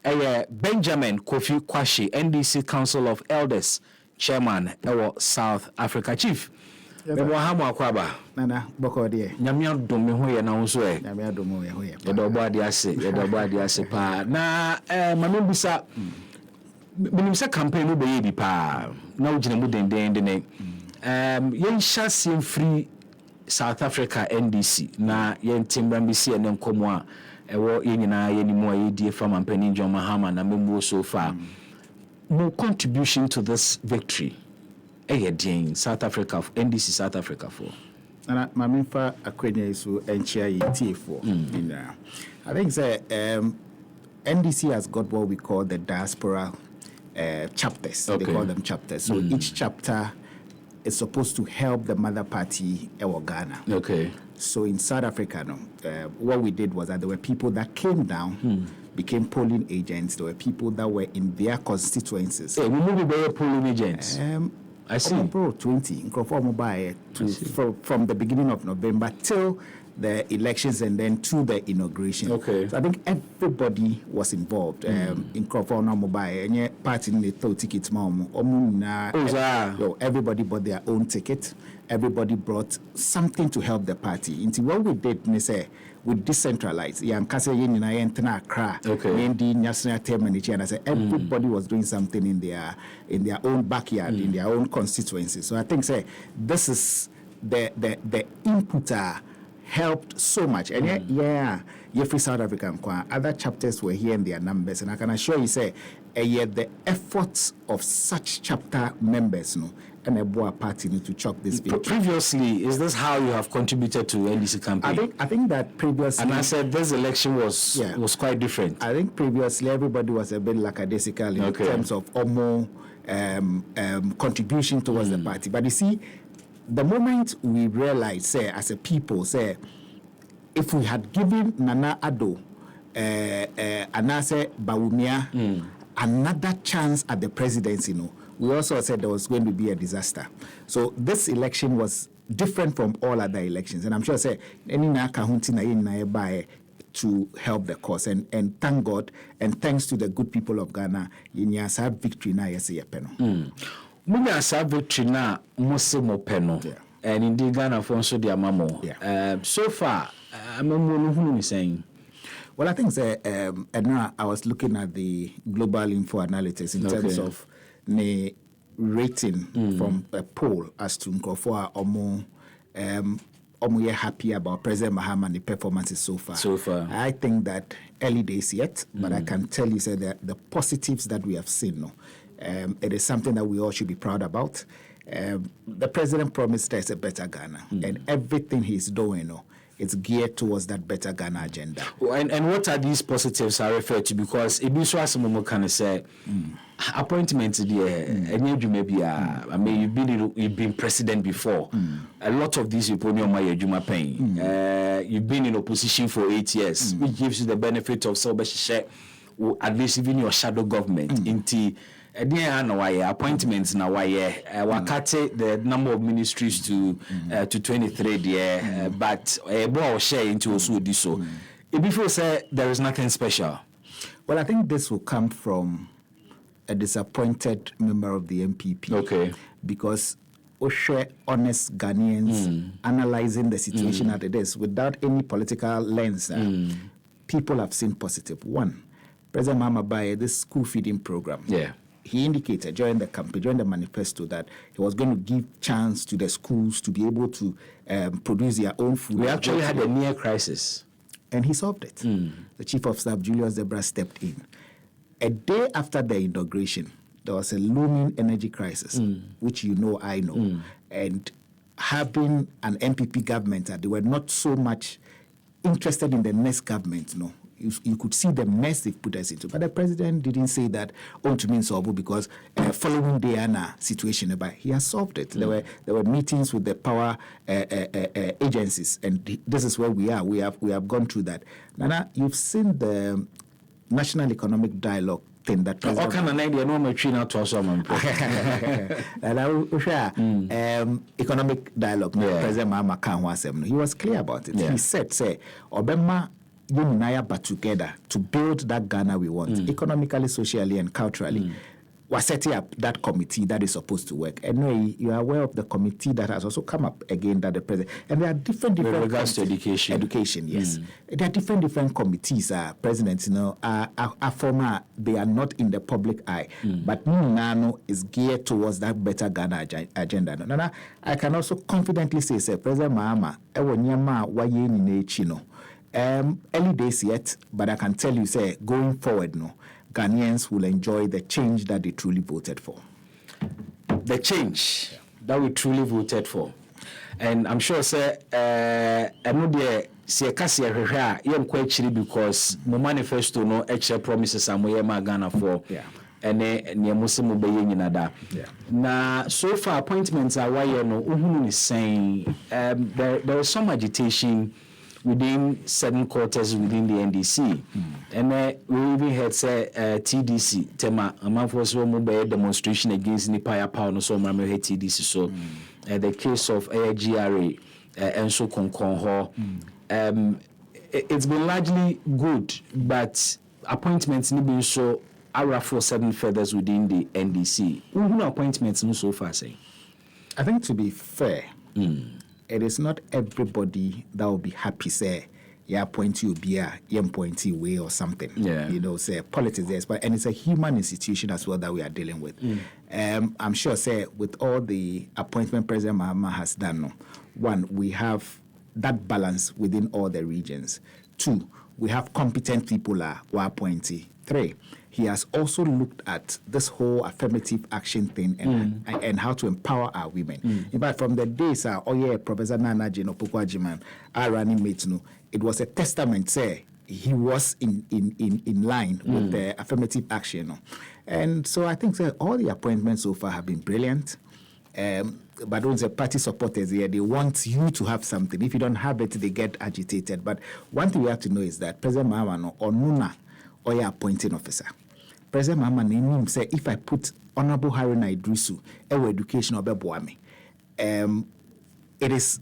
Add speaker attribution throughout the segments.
Speaker 1: Benjamin Kofi Quarshie, NDC Council of Elders Chairman, South Africa Chief. Memo hamu akwaba.
Speaker 2: Nana boko die.
Speaker 1: Nyamia dome ho ye na ho so e.
Speaker 2: Nyamia dome ho ye.
Speaker 1: Ye do bo ade ase pa. Na mame bisa minim se campaign no be ye bi pa. Na ugina mu denden ne. Yen hyase free South Africa NDC na yen timbambi si ene nkomo a ewo ye nyina ye ni mu a ye die from Ampani John Mahama na memo so far. More contribution to this victory. South Africa, NDC South Africa for.
Speaker 2: And my main for Aquenia is NCI for. I think NDC has got what we call the diaspora chapters. Okay. They call them chapters. So each chapter is supposed to help the mother party, Ghana.
Speaker 1: Okay.
Speaker 2: So in South Africa, what we did was that there were people that came down. Became polling agents. There were people that were in their constituencies.
Speaker 1: Hey, we will be polling agents. I see.
Speaker 2: Pro 20 from the beginning of November till the elections and then to the inauguration.
Speaker 1: Okay.
Speaker 2: So I think everybody was involved. In Crawford Mobile, any party in the third ticket, everybody bought their own ticket. Everybody brought something to help the party. Into what we did, we decentralized. Everybody was doing something in their own backyard, in their own constituency. So I think this is the inputter helped so much. And free South Africa, other chapters were here in their numbers. And I can assure you, the efforts of such chapter members, and a Boa party need to chalk this victory.
Speaker 1: Previously, is this how you have contributed to NDC campaign?
Speaker 2: I think that previously,
Speaker 1: and I said this election was quite different.
Speaker 2: I think previously everybody was a bit lackadaisical in terms of contribution towards the party. But you see, the moment we realized, as a people, if we had given Nana Addo, Anase Bawumia, another chance at the presidency, we also said there was going to be a disaster. So this election was different from all other elections. And I'm sure to help the cause. And thank God, and thanks to the good people of Ghana, have victory now.
Speaker 1: Victory now, and indeed Ghana for so the amamo. So far, I'm saying.
Speaker 2: Well, I think and now I was looking at the global info analytics in terms of the rating from a poll as to Nkrofo are happy about President Mahama and the performances so far. I think that early days yet, but I can tell you that the positives that we have seen, it is something that we all should be proud about. The president promised us a better Ghana, and everything he's doing, it's geared towards that better Ghana agenda.
Speaker 1: And what are these positives I refer to? Because Ibiswa can say appointment there, maybe I mean you've been president before. A lot of these people know my Juma pain. You've been in opposition for 8 years, which gives you the benefit of at least even your shadow government. Appointments now wakate the number of ministries to 23 there, but a share into also this so. Before say there is nothing special.
Speaker 2: Well, I think this will come from a disappointed member of the MPP.
Speaker 1: Okay.
Speaker 2: Because honest Ghanaians analyzing the situation as it is without any political lens. People have seen positive. One, President Mahama by this school feeding program. He indicated during the campaign, during the manifesto, that he was going to give chance to the schools to be able to produce their own food.
Speaker 1: We actually had a near crisis.
Speaker 2: And he solved it. The Chief of Staff, Julius Debra, stepped in. A day after the inauguration, there was a looming energy crisis, which I know. And having an MPP government, they were not so much interested in the next government, You could see the mess they've put us into. But the president didn't say that, to me, solve because following the Anna situation, but he has solved it. There were meetings with the power agencies, and this is where we are. We have gone through that. Nana, you've seen the National Economic Dialogue thing that
Speaker 1: president...
Speaker 2: economic dialogue, President Mahama Kanwa, he was clear about it. He said, Obama but together to build that Ghana we want, economically, socially, and culturally. We're setting up that committee that is supposed to work. And you are aware of the committee that has also come up again that the president, and there are different
Speaker 1: with regards to education.
Speaker 2: Education, yes. There are different committees. Presidents, are former. They are not in the public eye, but Nano is geared towards that better Ghana agenda. Nana, I can also confidently say, President Mahama, early days yet, but I can tell you, going forward, Ghanaians will enjoy the change that they truly voted for.
Speaker 1: The change that we truly voted for. And I'm sure, I know the because my manifesto no extra promises and we are Ghana for. And near Muslim obeying in Ada. Now, so far, appointments are why is saying there is some agitation within certain quarters within the NDC. And we even had TDC, Tema, a month was mobile demonstration against Nipaya Power, so Mamma TDC. So the case of GRA and so Concon. It's been largely good, but appointments need be so are for certain feathers within the NDC. Who appointments no so far say?
Speaker 2: I think to be fair, it is not everybody that will be happy, say, appoint you be a appointee way or something. Say politics there, but and it's a human institution as well that we are dealing with. I'm sure, say, with all the appointment President Mahama has done, one, we have that balance within all the regions. Two, we have competent people who are appointee. Three, he has also looked at this whole affirmative action thing and how to empower our women. In fact, from the days, Professor Nana Jino Pukwajiman, our running mates, it was a testament, say, he was in line with the affirmative action. And so I think all the appointments so far have been brilliant. But those party supporters here, they want you to have something. If you don't have it, they get agitated. But one thing we have to know is that President Mahama or Nuna or your appointing officer. President Mahama name say if I put Honorable Haruna Idrisu, education or Bebuame, it is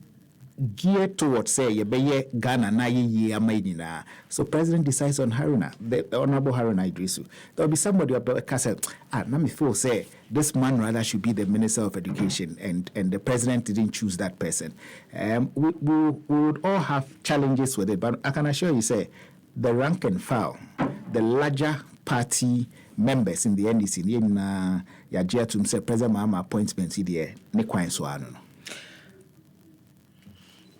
Speaker 2: geared towards say Ghana na ye amainina. So President decides on Haruna, the Honorable Haruna Idrisu. There will be somebody up there say, let me feel say this man rather should be the Minister of Education, and the President didn't choose that person. We would all have challenges with it, but I can assure you, say the rank and file, the larger party members in the NDC, Yajia to say President Mahama appointments here,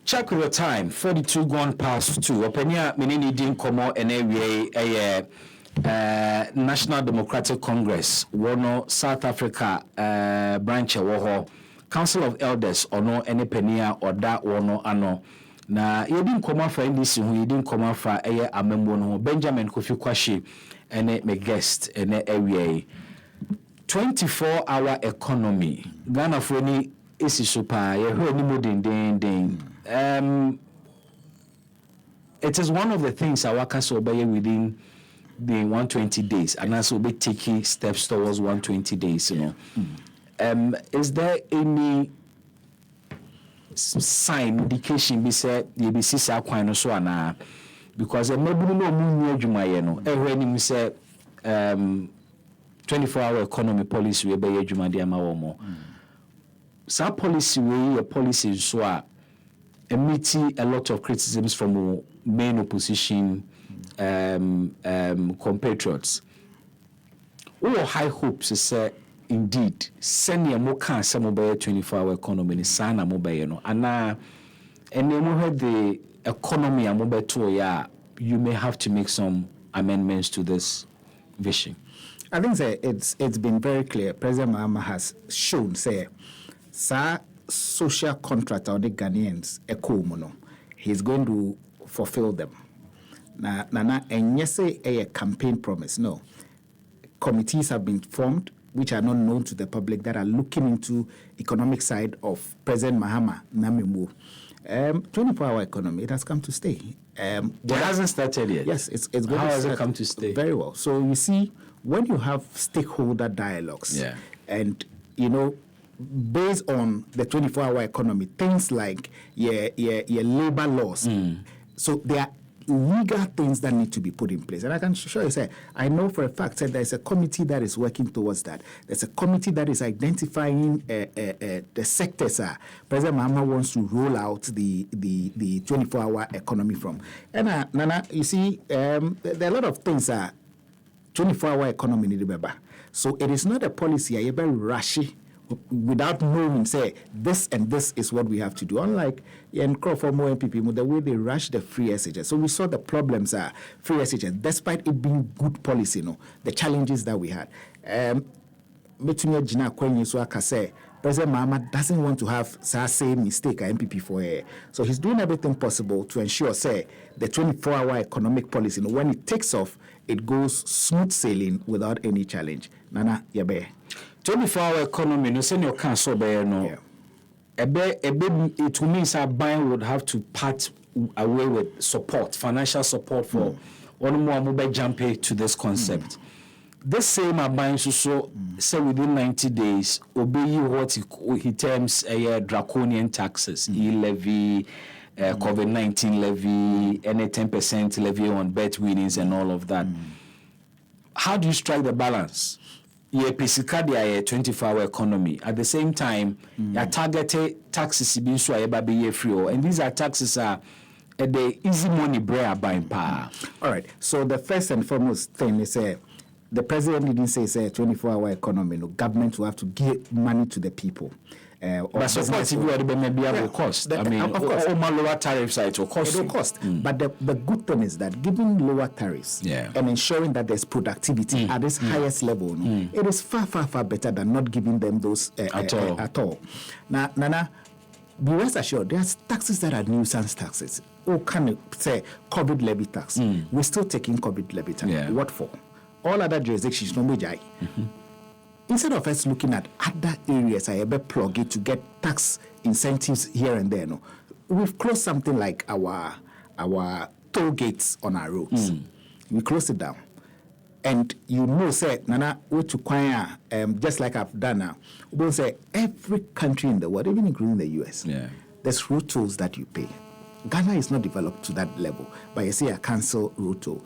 Speaker 1: Check your time, 42 gone past 2. Openia Minini didn't come out and a National Democratic Congress, Wono, South Africa, branch of Council of Elders, or no any penia or that wono ano. Na you didn't come out for NDC, who you didn't come out for a member, Benjamin Kofi Quarshie, and a guest, and a 24-hour economy. Ghana for any is super, you heard any more than. It is one of the things our case obey within the 120 days, and also be taking steps towards 120 days. Is there any sign, indication, be said, you be see so na because maybe no moon jumayeno. When you say 24-hour economy policy, we be jumadi amawomo. Sa policy we a policy so meeting a lot of criticisms from main opposition compatriots. All high hopes say indeed send your more can some mobile 24-hour economy in sana mobile and now and then we had the economy and mobile to you may have to make some amendments to this vision.
Speaker 2: I think it's been very clear. President Mahama has shown say social contract on the Ghanaians he's going to fulfill them. And yes, a campaign promise. No. Committees have been formed which are not known to the public that are looking into economic side of President Mahama Namimu. 24-hour economy, it has come to stay.
Speaker 1: It hasn't started yet.
Speaker 2: Yes, it's going
Speaker 1: How
Speaker 2: to
Speaker 1: has
Speaker 2: start
Speaker 1: it come to stay?
Speaker 2: Very well. So you see, when you have stakeholder dialogues and based on the 24-hour economy, things like your labor laws. So they are legal things that need to be put in place. And I can show you, say, I know for a fact that there's a committee that is working towards that. There's a committee that is identifying the sectors President Mahama wants to roll out the 24-hour economy from. And Nana, you see, there are a lot of things 24-hour economy need to be. So it is not a policy you very rushy without knowing, say, this and this is what we have to do. Unlike in Crawford Mo MPP, the way they rush the free SHS. So we saw the problems free SHS, despite it being good policy, the challenges that we had. President Mahama doesn't want to have same mistake MPP for her. So he's doing everything possible to ensure, say, the 24-hour economic policy, when it takes off, it goes smooth sailing without any challenge. Nana, yabe.
Speaker 1: 24-hour economy, no senior council, no. It means our bank would have to part away with support, financial support for one more mobile jump to this concept. This same buying so say within 90 days, obey what he terms draconian taxes, e-levy, COVID-19 levy, any 10% levy on bet winnings and all of that. How do you strike the balance? Yeah, basically a 24-hour economy. At the same time, your targeted taxes being so free, and these are taxes the easy money bread buying power.
Speaker 2: All right. So the first and foremost thing is the president didn't say it's a 24-hour economy. No, government will have to give money to the people.
Speaker 1: But support will cost. I mean, of course, all lower tariffs it will cost.
Speaker 2: It will cost. But the good thing is that giving lower tariffs and ensuring that there's productivity at this highest level, it is far, far, far better than not giving them those at all. Now, Nana, be rest assured, there's taxes that are nuisance taxes. Or can you say COVID levy tax? We're still taking COVID levy tax. What for? All other jurisdictions, no major. Instead of us looking at other areas, I ever plug it to get tax incentives here and there. No, we've closed something like our toll gates on our roads. We closed it down, and say, Nana, we to choir, just like I've done now. We'll say every country in the world, even including the US, there's road tolls that you pay. Ghana is not developed to that level, but you see a cancel road toll.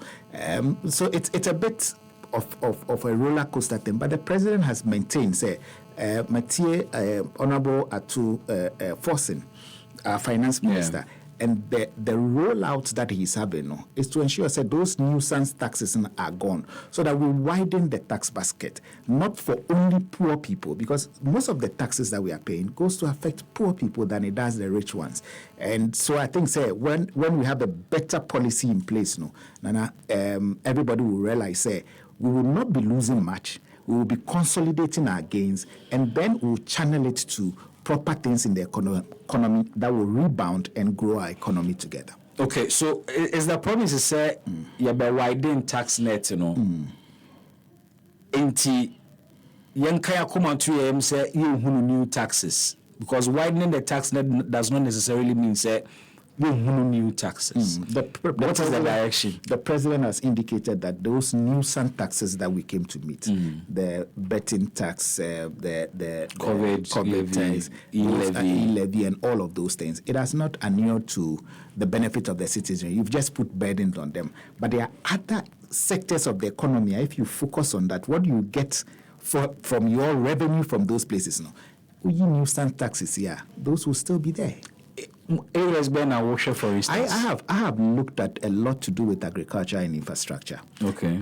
Speaker 2: So it's a bit of a roller coaster thing, but the president has maintained, say, Mathieu Honorable Atu Forsen, our finance minister, and the rollout that he's having is to ensure that those nuisance taxes are gone, so that we widen the tax basket, not for only poor people, because most of the taxes that we are paying goes to affect poor people than it does the rich ones. And so I think, say, when we have a better policy in place, Nana, everybody will realize, say, we will not be losing much. We will be consolidating our gains, and then we'll channel it to proper things in the economy that will rebound and grow our economy together.
Speaker 1: Okay, so is the promise to say you be widening tax net, Enti yankaya come to say you new taxes, because widening the tax net does not necessarily mean say new taxes. What is the direction?
Speaker 2: The president has indicated that those nuisance taxes that we came to meet, the betting tax, the COVID tax, e-levy, and all of those things, it has not inured to the benefit of the citizen. You've just put burdens on them. But there are other sectors of the economy. If you focus on that, what do you get from your revenue from those places? Nuisance taxes, those will still be there.
Speaker 1: Areas been a washer, for instance.
Speaker 2: I have looked at a lot to do with agriculture and infrastructure.
Speaker 1: Okay.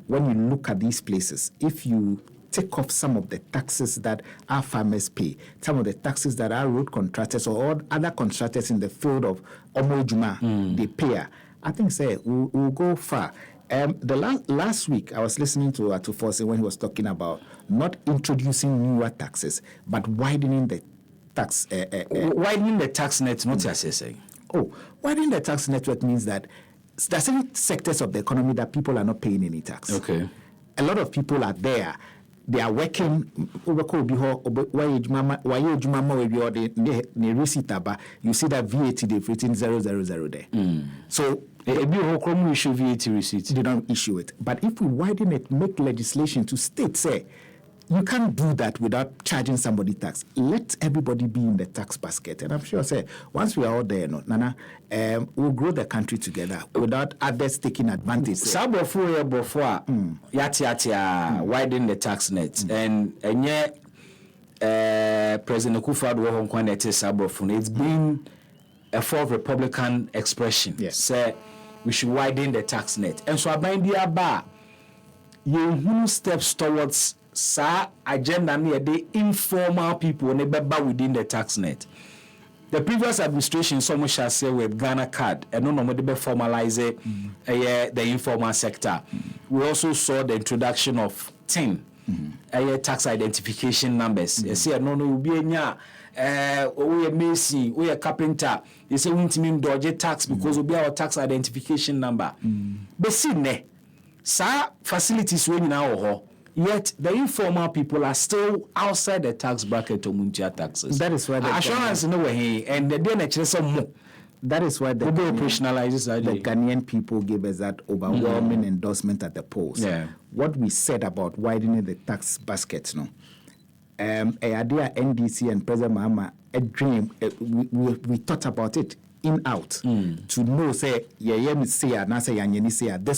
Speaker 2: When you look at these places, if you take off some of the taxes that our farmers pay, some of the taxes that our road contractors or other contractors in the field of Omojuma they pay, I think we'll go far. The last week I was listening to Atufose when he was talking about not introducing newer taxes but widening the tax.
Speaker 1: Widening the tax net, not saying.
Speaker 2: Widening the tax network means that there are certain sectors of the economy that people are not paying any tax.
Speaker 1: Okay.
Speaker 2: A lot of people are there. They are working. You see that VAT they've written 000 there. So
Speaker 1: a issue VAT receipt.
Speaker 2: They don't issue it. But if we widen it, make legislation to state, say, you can't do that without charging somebody tax. Let everybody be in the tax basket. And I'm sure, once we are all there, Nana, we'll grow the country together without others taking advantage.
Speaker 1: Before widen the tax net. And yet, President Akufo-Addo, it's been a fourth Republican expression.
Speaker 2: Yes.
Speaker 1: Say we should widen the tax net. And so I bind the bar. You steps towards agenda near the informal people within the tax net. The previous administration, someone shall say with Ghana card, and no more formalize the informal sector. We also saw the introduction of TIN, tax identification numbers. You see, no, be we mason, we a carpenter. You say we need dodge tax because we be our tax identification number. But see, facilities we now. Yet the informal people are still outside the tax bracket of Muntia taxes.
Speaker 2: That is why the
Speaker 1: assurance no way, and the day some more.
Speaker 2: That is why the Ghanaian people gave us that overwhelming endorsement at the polls.
Speaker 1: Yeah.
Speaker 2: What we said about widening the tax baskets, idea NDC and President Mahama, a dream. We thought about it in out to know say this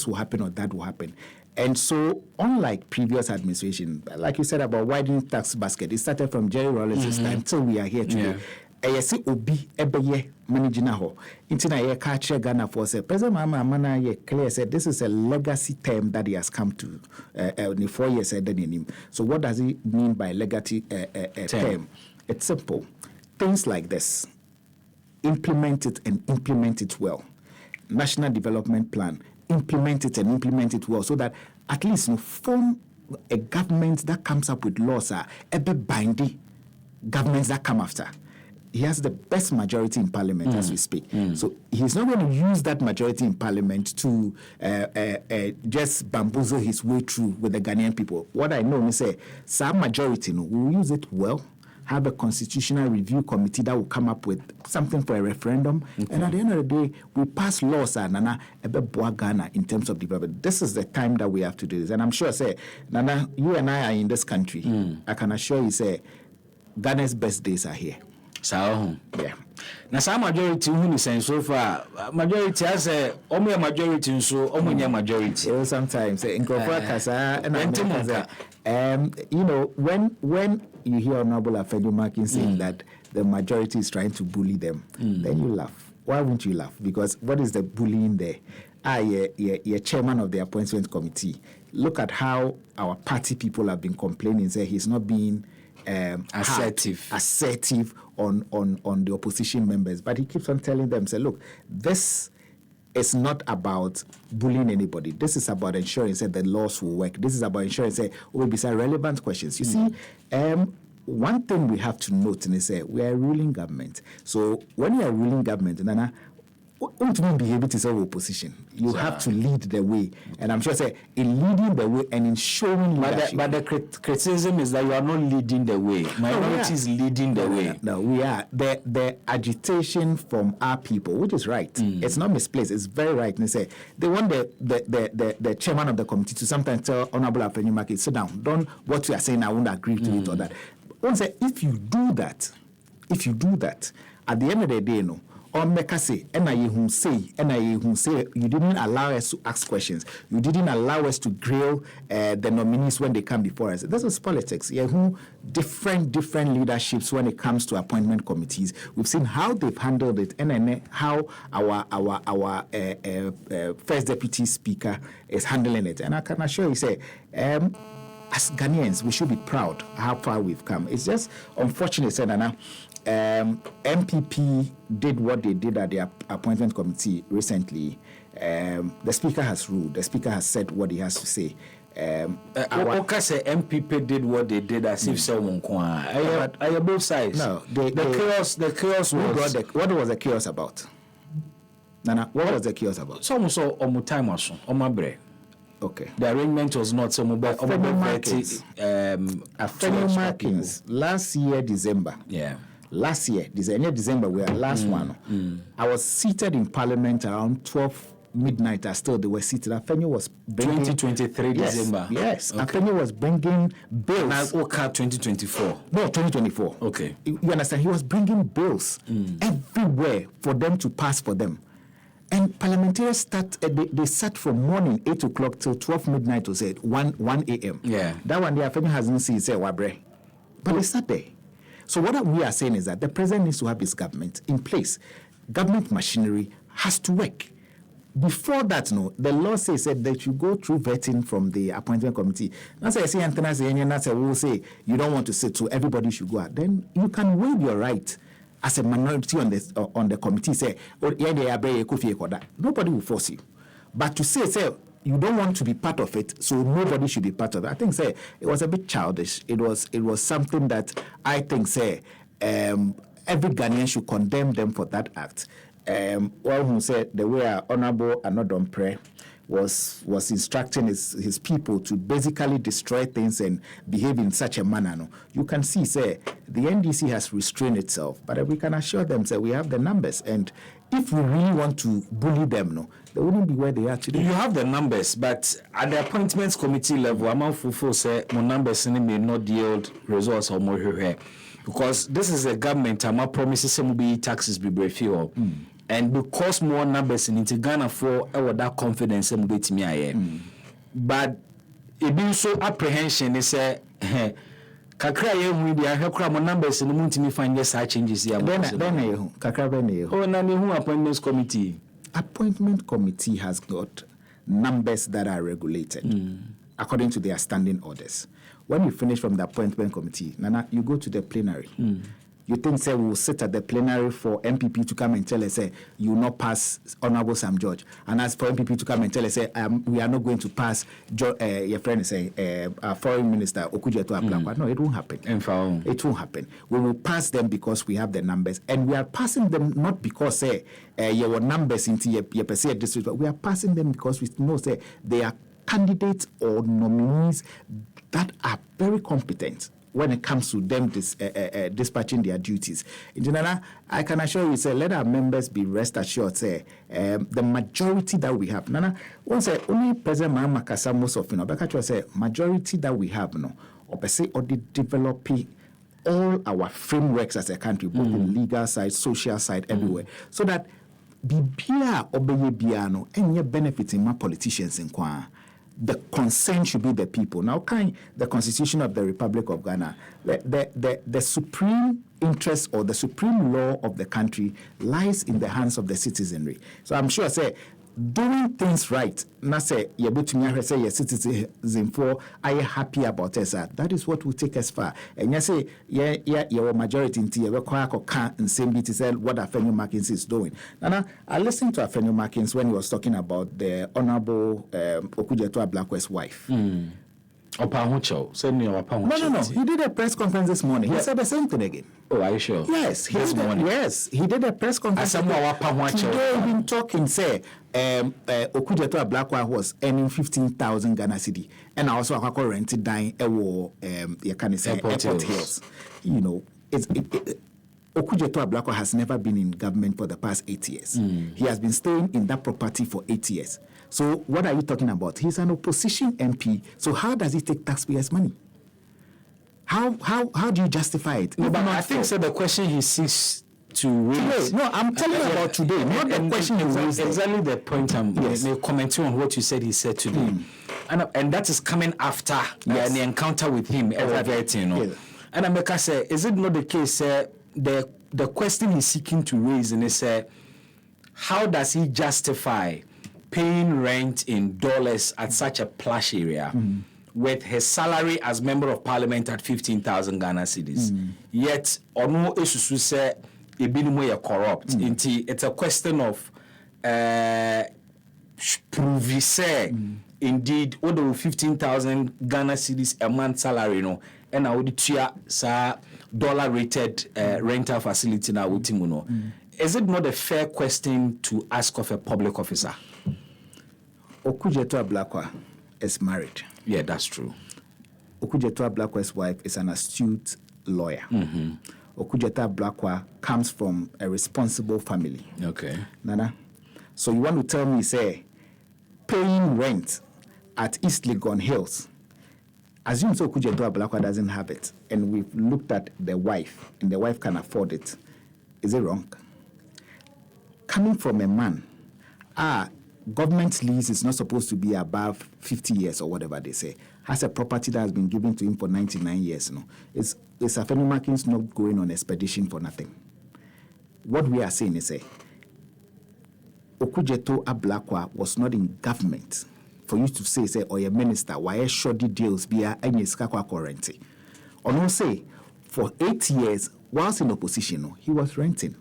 Speaker 2: will happen or that will happen. And so, unlike previous administration, like you said about widening tax basket, it started from Jerry Rawlings' time till we are here today. Ayesi obi ebeye managina ho. Intina ye catch Ghana for say President Mahama Amana ye clear said this is a legacy term that he has come to 4 years ahead than him. So what does he mean by legacy term? It's simple. Things like this. Implement it and implement it well. National Development Plan. Implement it and implement it well so that at least form a government that comes up with laws binding governments that come after. He has the best majority in parliament as we speak. So he's not going to use that majority in parliament to just bamboozle his way through with the Ghanaian people. What I know is some majority, we will use it well, have a constitutional review committee that will come up with something for a referendum. And at the end of the day, we pass laws Nana Ghana in terms of development. This is the time that we have to do this. And I'm sure, Nana, you and I are in this country. I can assure you, Ghana's best days are here.
Speaker 1: So,
Speaker 2: yeah.
Speaker 1: Now, some majority who is saying so far, majority has a majority, so majority.
Speaker 2: Sometimes, in Kasa and when you hear Honorable Afenyo Markin saying that the majority is trying to bully them, then you laugh. Why won't you laugh? Because what is the bullying there? You're chairman of the appointment committee. Look at how our party people have been complaining. Say he's not being assertive on the opposition members, but he keeps on telling them, say, look, this is not about bullying anybody. This is about ensuring that the laws will work. This is about ensuring that we will be some relevant questions. You see, one thing we have to note is we are a ruling government. So when you are a ruling government, Nana, don't be able to serve opposition. You have to lead the way. And I'm sure in leading the way and in showing leadership.
Speaker 1: But the criticism is that you are not leading the way. Minority is leading the way.
Speaker 2: No, we are. The agitation from our people, which is right. It's not misplaced. It's very right. And they say they want the chairman of the committee to sometimes tell Honorable Afenyo Markin, sit down. Don't what you are saying, I won't agree to it or that. If you do that, at the end of the day, or make us say, you didn't allow us to ask questions. You didn't allow us to grill the nominees when they come before us. This is politics. Different leaderships when it comes to appointment committees. We've seen how they've handled it, and then how our first deputy speaker is handling it. And I can assure you, as Ghanaians, we should be proud how far we've come. It's just unfortunate, Nana. MPP did what they did at the appointment committee recently. The speaker has ruled. The speaker has said what he has to say.
Speaker 1: MPP did what they did as if someone I both sides.
Speaker 2: No,
Speaker 1: the chaos was.
Speaker 2: What was the chaos about? Nana, what was the chaos about?
Speaker 1: Someone saw on time or on my break.
Speaker 2: Okay.
Speaker 1: The arrangement was not so mobile.
Speaker 2: Afenyo Markins last year December.
Speaker 1: Yeah.
Speaker 2: Last year December we are last one. I was seated in Parliament around 12 midnight, still they were seated. Afenyo was bringing
Speaker 1: 2023 December.
Speaker 2: Yes,
Speaker 1: okay.
Speaker 2: Afenyo was bringing bills.
Speaker 1: Now, 2024.
Speaker 2: No, 2024.
Speaker 1: Okay.
Speaker 2: You understand? He was bringing bills everywhere for them to pass for them. And parliamentarians they sat from morning 8 o'clock till 12 midnight to say 1 a.m.
Speaker 1: Yeah.
Speaker 2: That one, the Afenyo hasn't seen, say, Wabre. But they sat there. So what we are saying is that the president needs to have his government in place. Government machinery has to work. Before that, the law says that you go through vetting from the appointment committee. That's why I say, we'll say you don't want to sit, so everybody should go out. Then you can waive your right as a minority on the committee. Say, nobody will force you. But to say you don't want to be part of it, so nobody should be part of it. I think it was a bit childish. It was something that I think every Ghanaian should condemn them for that act. One who said the way our Honorable Anodom Pre was instructing his people to basically destroy things and behave in such a manner. No? You can see, the NDC has restrained itself, but we can assure them, we have the numbers. And if we really want to bully them, they wouldn't be where they are today.
Speaker 1: You have the numbers, but at the appointments committee level, Amount Fufu said, my numbers may not yield results or more here. Because this is a government, I'm promises some will be taxes be brave. And because more numbers in Ghana for that confidence and wait me but it be so apprehension is a kakra ye the hekra more numbers in the moon to me find yes changes here.
Speaker 2: Then kakra bene
Speaker 1: oh na who appointments committee.
Speaker 2: Appointment committee has got numbers that are regulated according to their standing orders. When you finish from the appointment committee, Nana, you go to the plenary. You think, we will sit at the plenary for MPP to come and tell us, you will not pass Honorable Sam George. And as for MPP to come and tell us, we are not going to pass your friend, our foreign minister, Okudzeto Ablakwa. No, it won't happen. It won't happen. We will pass them because we have the numbers. And we are passing them not because, your numbers into your district, but we are passing them because we know, they are candidates or nominees that are very competent when it comes to them dispatching their duties. In general, I can assure you, let our members be rest assured, the majority that we have. Nana, only President Mahama Kasa most of majority that we have, or the developing all our frameworks as a country, both the legal side, social side, everywhere, so that bibia obeye biano any benefiting my politicians in kwa. The concern should be the people. Now, the Constitution of the Republic of Ghana, the supreme interest or the supreme law of the country lies in the hands of the citizenry. So I'm sure, doing things right, not say your citizen for are you happy about us? That is what will take us far. And you say, your majority in Tia and same bit is what Afenyo Markins is doing. Now, I listened to Afenyo Markins when he was talking about the Honorable Okudzeto Ablakwa's wife.
Speaker 1: No. He
Speaker 2: did a press conference this morning. He said the same thing again.
Speaker 1: Oh, are you sure?
Speaker 2: Yes, he did a press conference. Today, been talking, Okudzeto Ablakwa was earning 15,000 Ghana cedi, and also a rented dying airport hills. Okudzeto Ablakwa has never been in government for the past 8 years. He has been staying in that property for 8 years. So what are you talking about? He's an opposition MP. So how does he take taxpayers' money? How do you justify it?
Speaker 1: No, but I think the question he seeks to raise.
Speaker 2: No, I'm telling you about today, not the question you raised.
Speaker 1: Exactly the point I'm commenting on what you said he said today. And that is coming after the encounter with him. And I'm say, is it not the case, the question he's seeking to raise is how does he justify paying rent in dollars at such a plush area with his salary as member of parliament at 15,000 Ghana cedis? Yet, ono isusu say ebinimu corrupt. It's a question of prove say indeed over 15,000 Ghana cedis a month salary and I would sa dollar rated rental facility na utimuno. Is it not a fair question to ask of a public officer?
Speaker 2: Okudzeto Ablakwa is married.
Speaker 1: Yeah, that's true.
Speaker 2: Okudzeto Ablakwa's wife is an astute lawyer. Okudzeto Ablakwa comes from a responsible family.
Speaker 1: Okay.
Speaker 2: Nana, so you want to tell me, paying rent at East Legon Hills. Assume so Kujeto Ablakwa doesn't have it, and we've looked at the wife, and the wife can afford it. Is it wrong? Coming from a man, government lease is not supposed to be above 50 years or whatever they say, has a property that has been given to him for 99 years. No, it's Afenimakin's not going on expedition for nothing. What we are saying is, Okujeto Ablakwa was not in government for you to say, or a minister, why shoddy deals be a skakwa currency. Or no say, for 8 years, whilst in opposition, he was renting.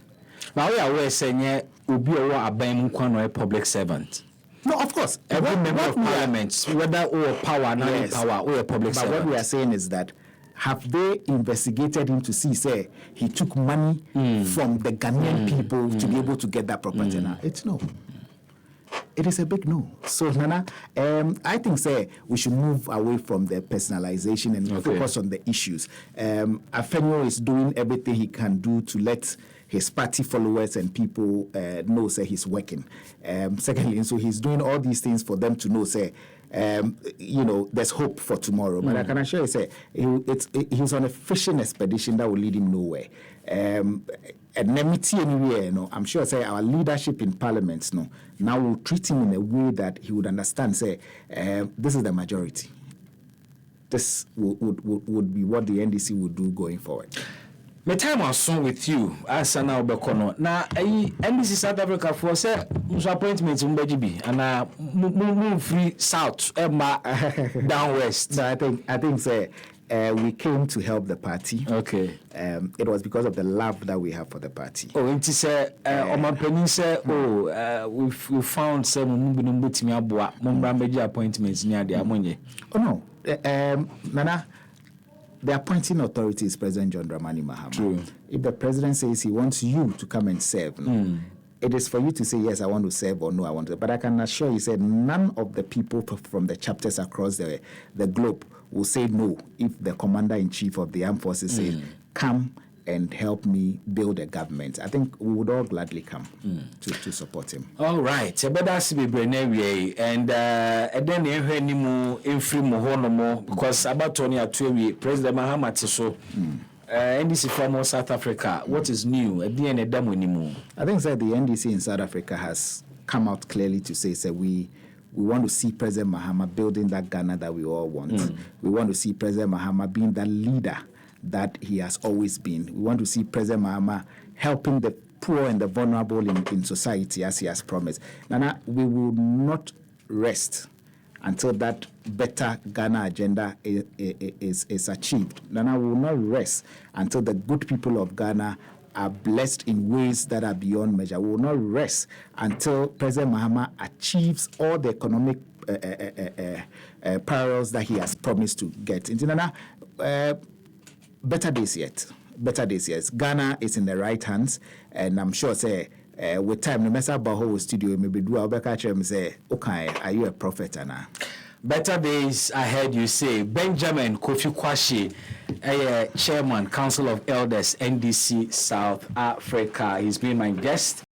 Speaker 1: Now we are aware saying Ubi or a public servant.
Speaker 2: No, of course.
Speaker 1: Every member of parliament, whether or power, not power, or a public servant.
Speaker 2: But what we are saying is that have they investigated him to see, say, he took money from the Ghanaian people to be able to get that property now? It's no. It is a big no. So, Nana, I think, say, we should move away from the personalization and focus on the issues. Afenyo is doing everything he can do to let his party followers and people know, say, he's working. Secondly, so he's doing all these things for them to know, say, there's hope for tomorrow. But I can assure you, say, he's on a fishing expedition that will lead him nowhere. Enmity anywhere, I'm sure, say, our leadership in parliament, now will treat him in a way that he would understand, say, this is the majority. This would be what the NDC would do going forward.
Speaker 1: My time was soon with you, as an Albecono. Now, NBC South Africa for say, appointments in Bejibi, and move free south, down west.
Speaker 2: So I think, say, we came to help the party.
Speaker 1: Okay.
Speaker 2: It was because of the love that we have for the party.
Speaker 1: Oh, and say, Oman say, we found some Mumbuti appointments near the Amonye.
Speaker 2: Oh, no. Nana. The appointing authority is President John Dramani Mahama.
Speaker 1: True.
Speaker 2: If the president says he wants you to come and serve, it is for you to say, yes, I want to serve, or no, I want to. But I can assure you, say, none of the people from the chapters across the globe will say no if the commander-in-chief of the armed forces says, come and help me build a government. I think we would all gladly come to support him.
Speaker 1: All right. That's be and then you in free more because about Tony Atwewi, President Mahama Tiso, NDC from South Africa. What is new? I think
Speaker 2: that the NDC in South Africa has come out clearly to say we want to see President Mahama building that Ghana that we all want. We want to see President Mahama being the leader that he has always been. We want to see President Mahama helping the poor and the vulnerable in society as he has promised. Nana, we will not rest until that better Ghana agenda is achieved. Nana, we will not rest until the good people of Ghana are blessed in ways that are beyond measure. We will not rest until President Mahama achieves all the economic parallels that he has promised to get. Nana, better days yet. Ghana is in the right hands, and I'm sure, say, with time, no matter about whole studio, maybe do our back and say, okay, are you a prophet, Anna?
Speaker 1: Better days ahead, you say. Benjamin Kofi Quarshie, Chairman, Council of Elders, NDC South Africa. He's been my guest.